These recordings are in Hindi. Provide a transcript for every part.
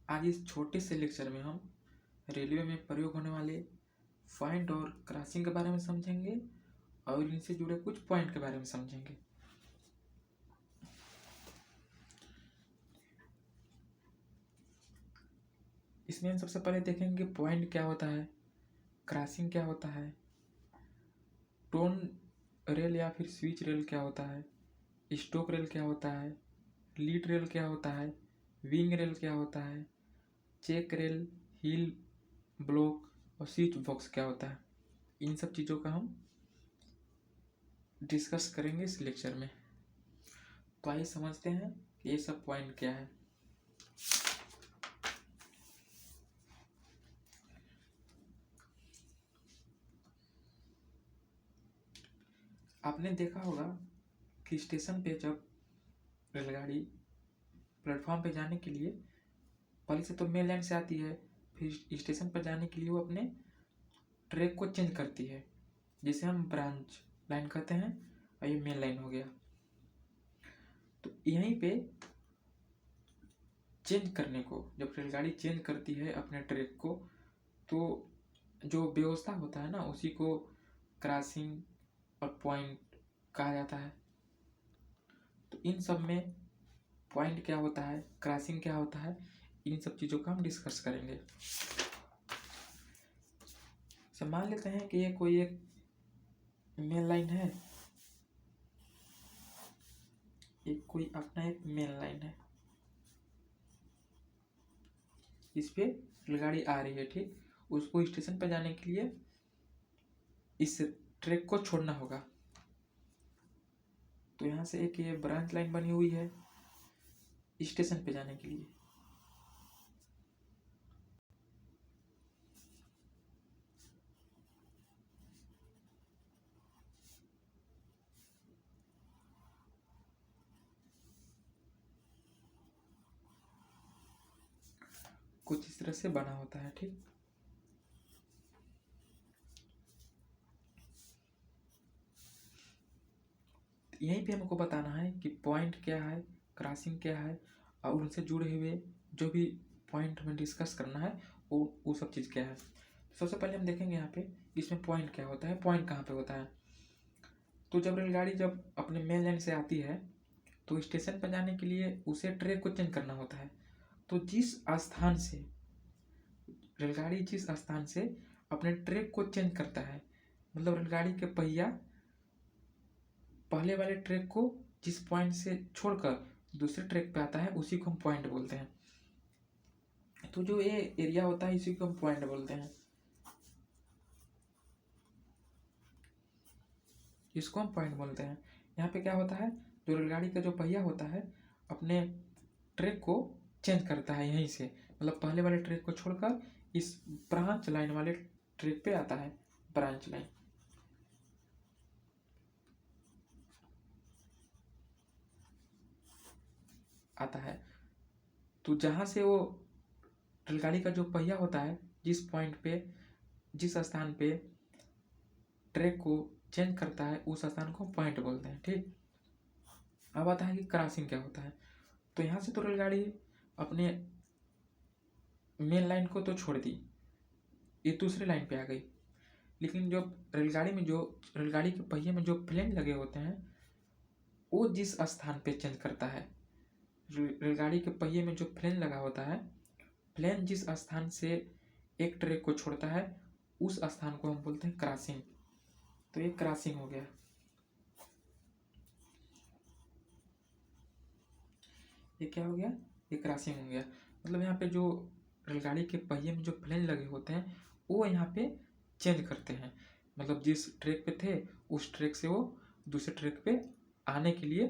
आज इस छोटे से लेक्चर में हम रेलवे में प्रयोग होने वाले फाइंड और क्रॉसिंग के बारे में समझेंगे और इनसे जुड़े कुछ पॉइंट के बारे में समझेंगे। इसमें हम सबसे पहले देखेंगे पॉइंट क्या होता है, क्रॉसिंग क्या होता है, टोन रेल या फिर स्विच रेल क्या होता है, स्टोक रेल क्या होता है, लीड रेल क्या होता है, विंग रेल क्या होता है, चेक रेल, हील ब्लॉक और स्विच बॉक्स क्या होता है। इन सब चीज़ों का हम डिस्कस करेंगे इस लेक्चर में। तो आइए समझते हैं कि ये सब पॉइंट क्या है। आपने देखा होगा कि स्टेशन पे जब रेलगाड़ी प्लेटफॉर्म पे जाने के लिए पहले से तो मेन लाइन से आती है, फिर स्टेशन पर जाने के लिए वो अपने ट्रैक को चेंज करती है, जिसे हम ब्रांच लाइन कहते हैं, और ये मेन लाइन हो गया। तो यहीं पे चेंज करने को, जब रेलगाड़ी चेंज करती है अपने ट्रैक को, तो जो व्यवस्था होता है ना, उसी को क्रॉसिंग और पॉइंट कहा जाता है। तो इन सब में पॉइंट क्या होता है, क्रॉसिंग क्या होता है, इन सब चीज़ों का हम डिस्कस करेंगे। तो मान लेते हैं कि ये कोई एक मेन लाइन है, कोई अपना एक मेन लाइन है, इस पे रेलगाड़ी आ रही है, ठीक। उसको स्टेशन पर जाने के लिए इस ट्रैक को छोड़ना होगा। तो यहाँ से एक ये ब्रांच लाइन बनी हुई है स्टेशन पे जाने के लिए। कुछ इस तरह से बना होता है, ठीक। यहीं पे हमको बताना है कि पॉइंट क्या है, क्रॉसिंग क्या है, और उनसे जुड़े हुए जो भी पॉइंट हमें डिस्कस करना है वो सब चीज़ क्या है। तो सबसे पहले हम देखेंगे यहाँ पे इसमें पॉइंट क्या होता है, पॉइंट कहाँ पे होता है। तो जब रेलगाड़ी जब अपने मेन लाइन से आती है तो स्टेशन पर जाने के लिए उसे ट्रैक को चेंज करना होता है। तो जिस स्थान से रेलगाड़ी जिस स्थान से अपने ट्रैक को चेंज करता है, मतलब रेलगाड़ी के पहिया पहले वाले ट्रैक को जिस पॉइंट से छोड़कर दूसरे ट्रैक पे आता है, उसी को हम पॉइंट बोलते हैं। तो जो ये एरिया होता है इसी को हम पॉइंट बोलते हैं, इसको हम पॉइंट बोलते हैं। यहाँ पे क्या होता है, जो रेलगाड़ी का जो पहिया होता है अपने ट्रैक को चेंज करता है यहीं से, मतलब पहले वाले ट्रैक को छोड़कर इस ब्रांच लाइन वाले ट्रैक पे आता है, ब्रांच लाइन आता है। तो जहाँ से वो रेलगाड़ी का जो पहिया होता है जिस पॉइंट पे जिस स्थान पे ट्रैक को चेंज करता है, उस स्थान को पॉइंट बोलते हैं, ठीक। अब आता है कि क्रॉसिंग क्या होता है। तो यहाँ से तो रेलगाड़ी अपने मेन लाइन को तो छोड़ दी, ये दूसरी लाइन पे आ गई, लेकिन जो रेलगाड़ी के पहिए में जो फ्लेम लगे होते हैं वो जिस स्थान पे चेंज करता है, रेलगाड़ी के पहिए में जो फ्लेम लगा होता है, फ्लेम जिस स्थान से एक ट्रैक को छोड़ता है उस स्थान को हम बोलते हैं क्रॉसिंग। तो ये क्रॉसिंग हो गया। ये क्या हो गया, ये क्रॉसिंग हो गया। मतलब यहाँ पे जो रेलगाड़ी के पहिए में जो फ्लेम लगे होते हैं वो यहाँ पे चेंज करते हैं, मतलब जिस ट्रैक पे थे उस ट्रैक से वो दूसरे ट्रैक पे आने के लिए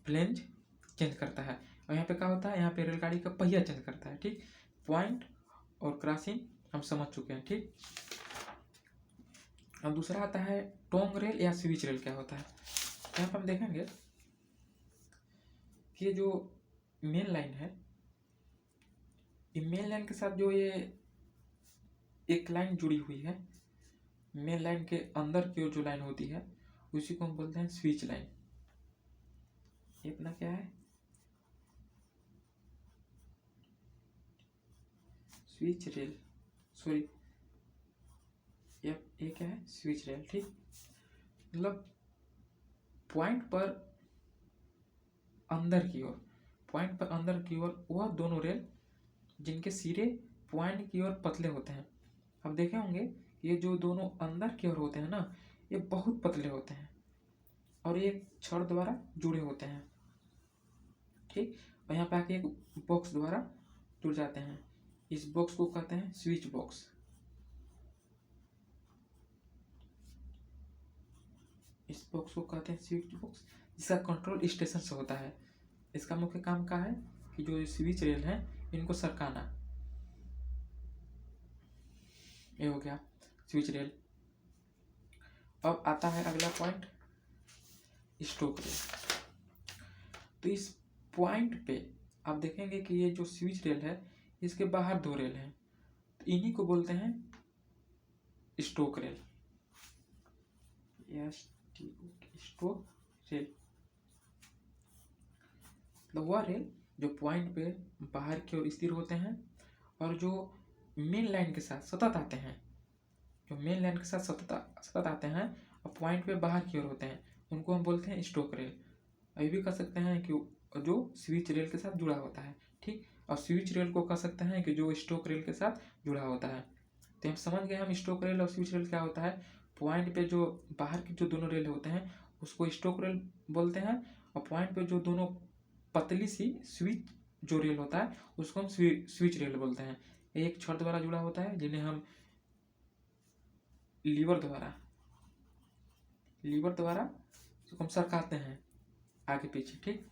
फ्लेंज चेंज करता है। और यहाँ पे क्या होता है, यहाँ पे रेलगाड़ी का पहिया चेंज करता है, ठीक। पॉइंट और क्रॉसिंग हम समझ चुके हैं, ठीक। अब दूसरा आता है टोंग रेल या स्विच रेल क्या होता है। यहाँ पर हम देखेंगे कि ये जो मेन लाइन है, ये मेन लाइन के साथ जो ये एक लाइन जुड़ी हुई है, मेन लाइन के अंदर की जो लाइन होती है उसी को हम बोलते हैं स्विच लाइन। ये अपना क्या है, स्विच रेल, सॉरी ये क्या है, स्विच रेल। ठीक, मतलब पॉइंट पर अंदर की ओर, पॉइंट पर अंदर की ओर वह दोनों रेल जिनके सिरे पॉइंट की ओर पतले होते हैं। अब देखे होंगे ये जो दोनों अंदर की ओर होते हैं ना, ये बहुत पतले होते हैं और ये छड़ द्वारा जुड़े होते हैं। ठीक, और यहाँ पे आके एक बॉक्स द्वारा जुड़ जाते हैं। इस बॉक्स को कहते हैं स्विच बॉक्स। इस बॉक्स को कहते हैं स्विच बॉक्स, जिसका कंट्रोल स्टेशन से होता है। इसका मुख्य काम क्या है कि जो स्विच रेल है इनको सरकाना। ये हो गया स्विच रेल। अब आता है अगला पॉइंट, स्टोक रेल। तो इस पॉइंट पे आप देखेंगे कि ये जो स्विच रेल है इसके बाहर दो रेल हैं, तो इन्हीं को बोलते हैं स्टोक रेल। स्टोक रेल मतलब वह रेल जो पॉइंट पे बाहर की ओर स्थिर होते हैं और जो मेन लाइन के साथ सतत आते हैं, जो मेन लाइन के साथ सतत आते हैं और पॉइंट पे बाहर की ओर होते हैं, उनको हम बोलते हैं स्टोक रेल। अभी भी कह सकते हैं कि जो स्विच रेल के साथ जुड़ा होता है। ठीक, और स्विच रेल को कह सकते हैं कि जो स्टोक रेल के साथ जुड़ा होता है। तो हम समझ गए हम स्टोक रेल और स्विच रेल क्या होता है। पॉइंट पे जो बाहर की जो दोनों रेल होते हैं उसको स्टोक रेल बोलते हैं, और पॉइंट पे जो दोनों पतली सी स्विच जो रेल होता है उसको हम स्विच रेल बोलते हैं। एक छड़ द्वारा जुड़ा होता है जिन्हें हम लीवर द्वारा हम सरकाते हैं आगे पीछे। ठीक,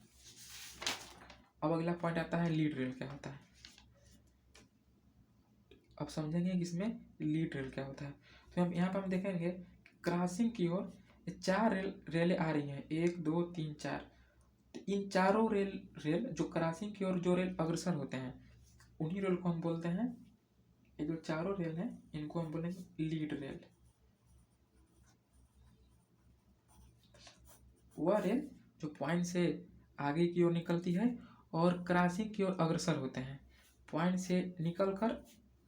अब अगला पॉइंट आता है लीड रेल क्या होता है। अब समझेंगे कि इसमें लीड रेल क्या होता है। तो हम यहाँ पर हम देखेंगे क्रॉसिंग की ओर 4 रेलें आ रही हैं, 1 2 3 4। तो इन चारों रेल जो क्रॉसिंग की ओर जो रेल अग्रसर होते हैं उन्हीं रेल को हम बोलते हैं, ये जो चारों रेल हैं इनको हम बोलेंगे लीड रेल। वह रेल जो पॉइंट से आगे की ओर निकलती है और क्रॉसिंग की ओर अग्रसर होते हैं, पॉइंट से निकलकर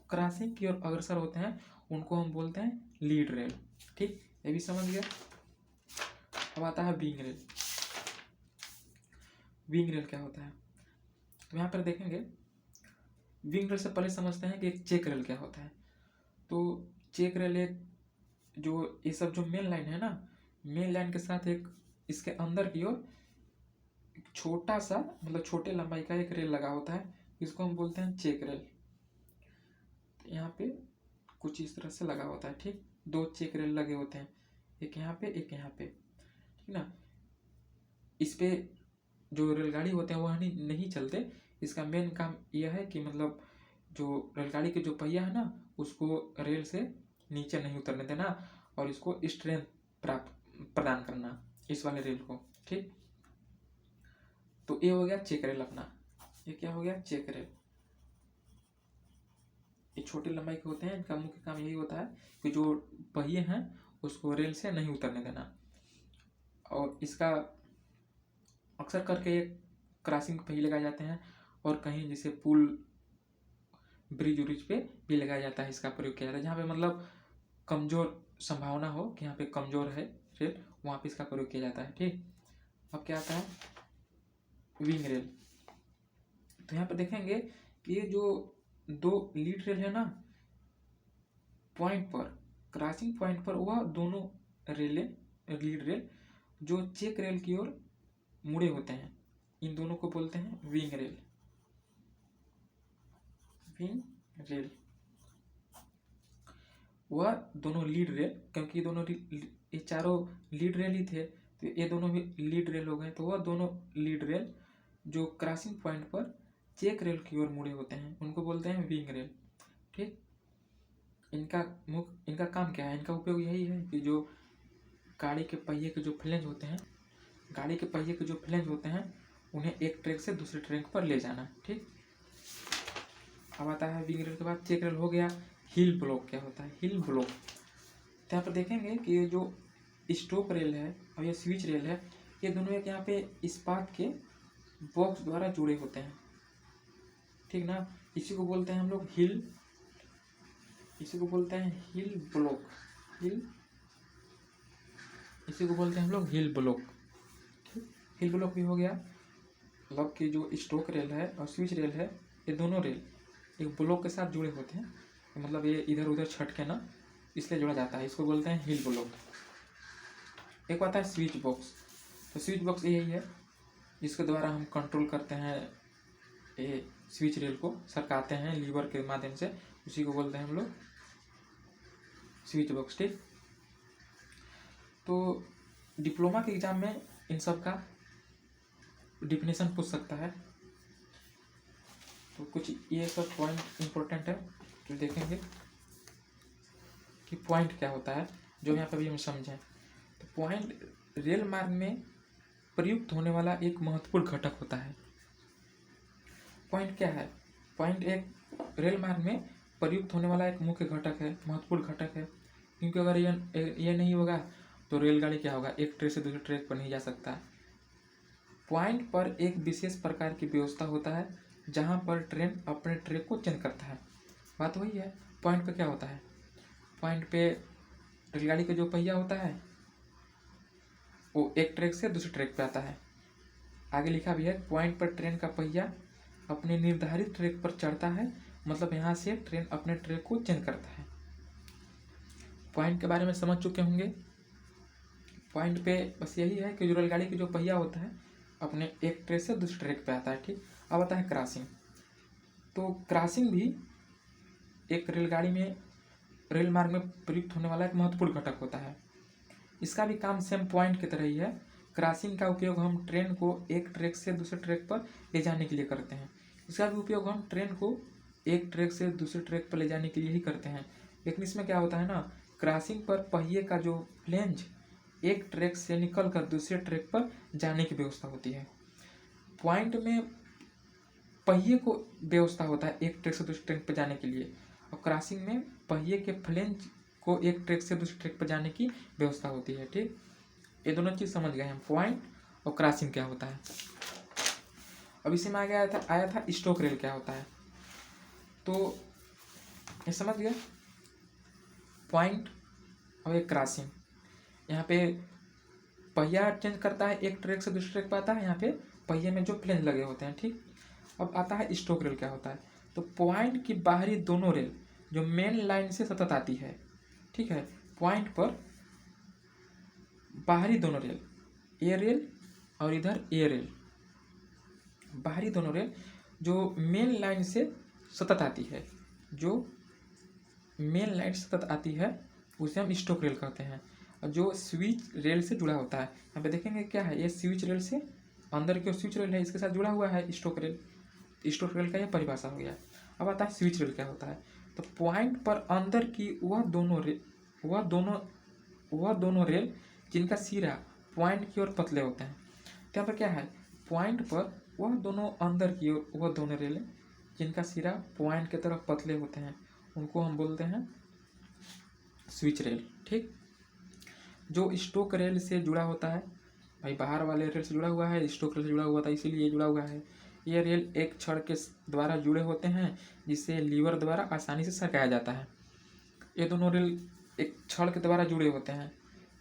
क्रॉसिंग की ओर अग्रसर होते हैं, उनको हम बोलते हैं लीड रेल। ठीक, ये भी समझ गया। अब आता है विंग रेल। विंग रेल क्या होता है, तो यहाँ पर देखेंगे विंग रेल से पहले समझते हैं कि एक चेक रेल क्या होता है। तो चेक रेल एक जो ये सब जो मेन लाइन है ना, मेन लाइन के साथ एक इसके अंदर की ओर छोटा सा मतलब छोटे लंबाई का एक रेल लगा होता है, इसको हम बोलते हैं चेक रेल। तो यहाँ पे कुछ इस तरह से लगा होता है। ठीक, 2 चेक रेल लगे होते हैं, एक यहाँ पे एक यहाँ पे। ठीक ना, इस पे जो रेलगाड़ी होते हैं वह नहीं चलते। इसका मेन काम यह है कि मतलब जो रेलगाड़ी के जो पहिया है ना उसको रेल से नीचे नहीं उतरने देना और इसको स्ट्रेंथ प्रदान करना इस वाले रेल को। ठीक, तो ये हो गया चेक रेल अपना। ये क्या हो गया, चेक रेल। ये छोटे लंबाई के होते हैं, इनका मुख्य काम यही होता है कि जो पहिए हैं उसको रेल से नहीं उतरने देना। और इसका अक्सर करके एक क्रॉसिंग पहिए लगाए जाते हैं और कहीं जैसे पुल ब्रिज उरिज पे भी लगाया जाता है, इसका प्रयोग किया जाता है। जहाँ पे मतलब कमजोर संभावना हो कि यहाँ पे कमजोर है रेल, वहाँ पे इसका प्रयोग किया जाता है। ठीक, अब क्या आता है विंग रेल। तो यहाँ पे देखेंगे कि ये जो 2 लीड रेल है ना, पॉइंट पर क्रॉसिंग पॉइंट पर वह दोनों लीड रेल जो चेक रेल की ओर मुड़े होते हैं, इन दोनों को बोलते हैं विंग रेल। विंग रेल वह दोनों लीड रेल, क्योंकि ये चारों लीड रेल ही थे तो ये दोनों भी लीड रेल हो गए। तो वह दोनों लीड रेल जो क्रॉसिंग पॉइंट पर चेक रेल की ओर मुड़े होते हैं उनको बोलते हैं विंग रेल। ठीक, इनका काम क्या है, इनका उपयोग यही है कि जो गाड़ी के पहिए के जो फ्लेंज होते हैं उन्हें एक ट्रैक से दूसरे ट्रैक पर ले जाना। ठीक, अब आता है विंग रेल के बाद चेक रेल हो गया। हिल ब्लॉक क्या होता है, हिल ब्लॉक। तो यहाँ पर देखेंगे कि ये जो स्टोक रेल है और ये स्विच रेल है, ये दोनों एक यहाँ पे इस्पात के बॉक्स द्वारा जुड़े होते हैं। ठीक ना, इसी को बोलते हैं हम लोग हिल इसी को बोलते हैं हिल ब्लॉक। इसी को बोलते हैं हम लोग हिल ब्लॉक। ठीक, हिल ब्लॉक भी हो गया। मतलब कि जो स्टोक रेल है और स्विच रेल है, ये दोनों रेल एक ब्लॉक के साथ जुड़े होते हैं, मतलब ये इधर उधर छटके ना, इसलिए जोड़ा जाता है, इसको बोलते हैं हिल ब्लॉक। एक आता है स्विच बॉक्स। तो स्विच बॉक्स यही है जिसके द्वारा हम कंट्रोल करते हैं ये स्विच रेल को, सरकाते हैं लीवर के माध्यम से, उसी को बोलते हैं हम लोग स्विच बॉक्स। ठीक, तो डिप्लोमा के एग्जाम में इन सब का डिफिनेशन पूछ सकता है। तो कुछ ये सब पॉइंट इम्पोर्टेंट है जो देखेंगे कि पॉइंट क्या होता है, जो यहाँ पर भी हम समझें। तो पॉइंट रेल मार्ग में प्रयुक्त होने वाला एक महत्वपूर्ण घटक होता है। पॉइंट क्या है? पॉइंट एक रेल मार्ग में प्रयुक्त होने वाला एक मुख्य घटक है, महत्वपूर्ण घटक है, क्योंकि अगर ये नहीं होगा तो रेलगाड़ी क्या होगा, एक ट्रैक से दूसरे ट्रैक पर नहीं जा सकता। पॉइंट पर एक विशेष प्रकार की व्यवस्था होता है जहाँ पर ट्रेन अपने ट्रैक को चेंज करता है। बात वही है। पॉइंट पे क्या होता है? पॉइंट पे रेलगाड़ी का जो पहिया होता है वो एक ट्रैक से दूसरे ट्रैक पे आता है। आगे लिखा भी है, पॉइंट पर ट्रेन का पहिया अपने निर्धारित ट्रैक पर चढ़ता है, मतलब यहाँ से ट्रेन अपने ट्रैक को चेंज करता है। पॉइंट के बारे में समझ चुके होंगे। पॉइंट पे बस यही है कि जो रेलगाड़ी की जो पहिया होता है अपने एक ट्रैक से दूसरे ट्रैक पे आता है। ठीक, अब आता है क्रॉसिंग। तो क्रॉसिंग भी एक रेलगाड़ी में रेल मार्ग में प्रयुक्त होने वाला एक महत्वपूर्ण घटक होता है। इसका भी काम सेम पॉइंट की तरह ही है। क्रॉसिंग का उपयोग हम ट्रेन को एक ट्रैक से दूसरे ट्रैक पर ले जाने के लिए करते हैं। इसका भी उपयोग हम ट्रेन को एक ट्रैक से दूसरे ट्रैक पर ले जाने के लिए ही करते हैं। लेकिन इसमें क्या होता है ना, क्रॉसिंग पर पहिए का जो फ्लेंज एक ट्रैक से निकल कर दूसरे ट्रैक पर जाने की व्यवस्था होती है। पॉइंट में पहिए को व्यवस्था होता है एक ट्रैक से दूसरे ट्रैक पर जाने के लिए, और क्रॉसिंग में पहिए के फ्लेंज को एक ट्रैक से दूसरे ट्रैक पर जाने की व्यवस्था होती है। ठीक, ये दोनों चीज़ समझ गए हम, पॉइंट और क्रॉसिंग क्या होता है। अब इसी में आया था स्टोक रेल क्या होता है। तो ये समझ गया, पॉइंट और एक क्रॉसिंग। यहाँ पे पहिया चेंज करता है, एक ट्रैक से दूसरे ट्रैक पर आता है, यहाँ पे पहिए में जो फ्लेंज लगे होते हैं। ठीक, अब आता है स्टोक रेल क्या होता है। तो पॉइंट की बाहरी दोनों रेल जो मेन लाइन से सतत आती है, ठीक है, पॉइंट पर बाहरी दोनों रेल, ए रेल और इधर ए रेल, बाहरी दोनों रेल जो मेन लाइन से सतत आती है, जो मेन लाइन से सतत आती है उसे हम स्टोक रेल कहते हैं। और जो स्विच रेल से जुड़ा होता है, यहाँ पे देखेंगे क्या है, ये स्विच रेल से अंदर की स्विच रेल है, इसके साथ जुड़ा हुआ है स्टोक रेल। स्टोक रेल का यह परिभाषा हो गया। अब आता है स्विच रेल क्या होता है। तो पॉइंट पर अंदर की वह दोनों रेल जिनका सिरा पॉइंट की ओर पतले होते हैं। तो यहाँ पर क्या है, पॉइंट पर वह दोनों अंदर की ओर वह दोनों रेल जिनका सिरा पॉइंट की तरफ पतले होते हैं, उनको हम बोलते हैं स्विच रेल। ठीक, जो स्टोक रेल से जुड़ा होता है, भाई बाहर वाले रेल से जुड़ा हुआ है, स्टोक रेल से जुड़ा हुआ था इसीलिए ये जुड़ा हुआ है। ये रेल एक छड़ के द्वारा जुड़े होते हैं जिससे लीवर द्वारा आसानी से सरकाया जाता है। ये दोनों रेल एक छड़ के द्वारा जुड़े होते हैं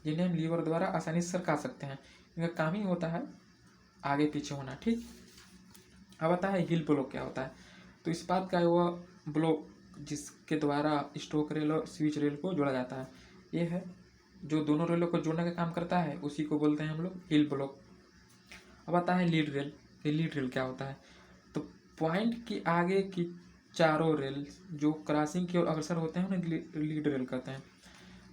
जिन्हें हम लीवर द्वारा आसानी से सरका सकते हैं। इनका काम ही होता है आगे पीछे होना। ठीक, अब आता है हिल ब्लॉक क्या होता है। तो इस बात का वह ब्लॉक जिसके द्वारा स्टोक रेल और स्विच रेल को जोड़ा जाता है, ये है जो दोनों रेलों को जोड़ने का काम करता है, उसी को बोलते हैं हम लोग हिल ब्लॉक। अब आता है लीड रेल। ये लीड रेल क्या होता है। तो पॉइंट की आगे की चारों रेल जो क्रॉसिंग की ओर अग्रसर होते हैं उन्हें लीड रेल कहते हैं।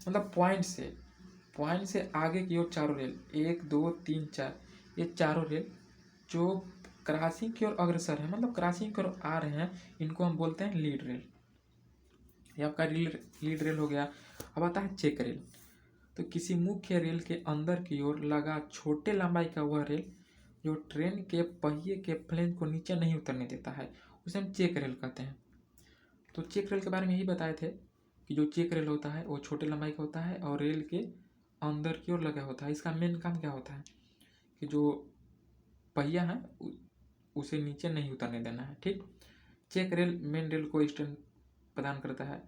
मतलब पॉइंट से आगे की ओर चारों रेल, 1 2 3 4, ये चारों रेल जो क्रॉसिंग की ओर अग्रसर है, मतलब क्रॉसिंग की ओर आ रहे हैं, इनको हम बोलते हैं लीड रेल। ये आपका लीड रेल हो गया। अब आता है चेक रेल। तो किसी मुख्य रेल के अंदर की ओर लगा छोटे लंबाई का वह रेल जो ट्रेन के पहिए के फ्लेंज को नीचे नहीं उतरने देता है, उसे हम चेक रेल कहते हैं। तो चेक रेल के बारे में यही बताए थे कि जो चेक रेल होता है वो छोटे लंबाई का होता है और रेल के अंदर की ओर लगा होता है। इसका मेन काम क्या होता है कि जो पहिया है उसे नीचे नहीं उतरने देना है। ठीक, चेक रेल मेन रेल को स्टैंड प्रदान करता है।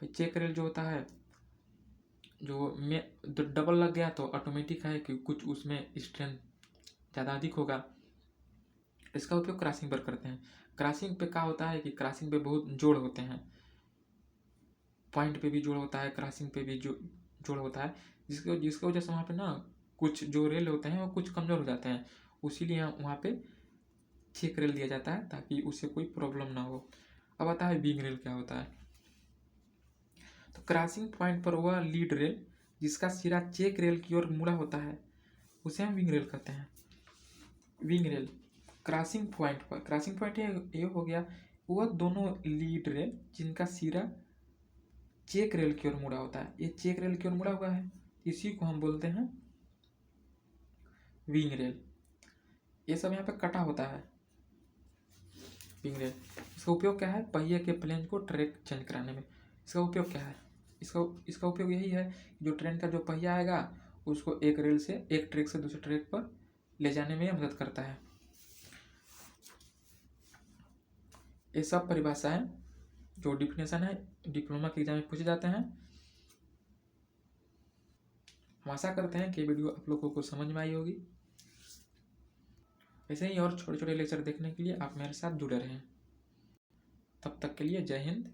भाई चेक रेल जो होता है, जो में डबल लग गया तो ऑटोमेटिक है कि कुछ उसमें स्ट्रेंथ ज़्यादा अधिक होगा। इसका उपयोग क्रॉसिंग पर करते हैं। क्रॉसिंग पे क्या होता है कि क्रॉसिंग पे बहुत जोड़ होते हैं, पॉइंट पे भी जोड़ होता है, क्रॉसिंग पे भी जोड़ होता है, जिसकी वजह से वहाँ पे ना कुछ जो रेल होते हैं वो कुछ कमज़ोर हो जाते हैं, उसीलिए वहाँ पे चेक रेल दिया जाता है ताकि उससे कोई प्रॉब्लम ना हो। अब आता है विंग रेल क्या होता है। तो क्रॉसिंग पॉइंट पर वह लीड रेल जिसका सिरा चेक रेल की ओर मुड़ा होता है उसे हम विंग रेल कहते हैं। विंग रेल क्रॉसिंग पॉइंट पर, क्रॉसिंग पॉइंट ये हो गया वह दोनों लीड रेल जिनका सिरा चेक रेल की ओर मुड़ा होता है। ये चेक रेल की ओर मुड़ा हुआ है, इसी को हम बोलते हैं विंग रेल। ये सब यहाँ पे कटा होता है विंग रेल। इसका उपयोग क्या है, पहिए के प्लेन को ट्रैक चेंज कराने में। इसका उपयोग क्या है, इसका उपयोग यही है, जो ट्रेन का जो पहिया आएगा उसको एक रेल से, एक ट्रैक से दूसरे ट्रैक पर ले जाने में मदद करता है। ये सब परिभाषाएं जो डिफिनेशन है डिप्लोमा के एग्जाम में पूछे जाते हैं। हम आशा करते हैं कि वीडियो आप लोगों को समझ में आई होगी। ऐसे ही और छोटे छोटे लेक्चर देखने के लिए आप मेरे साथ जुड़े रहें। तब तक के लिए जय हिंद,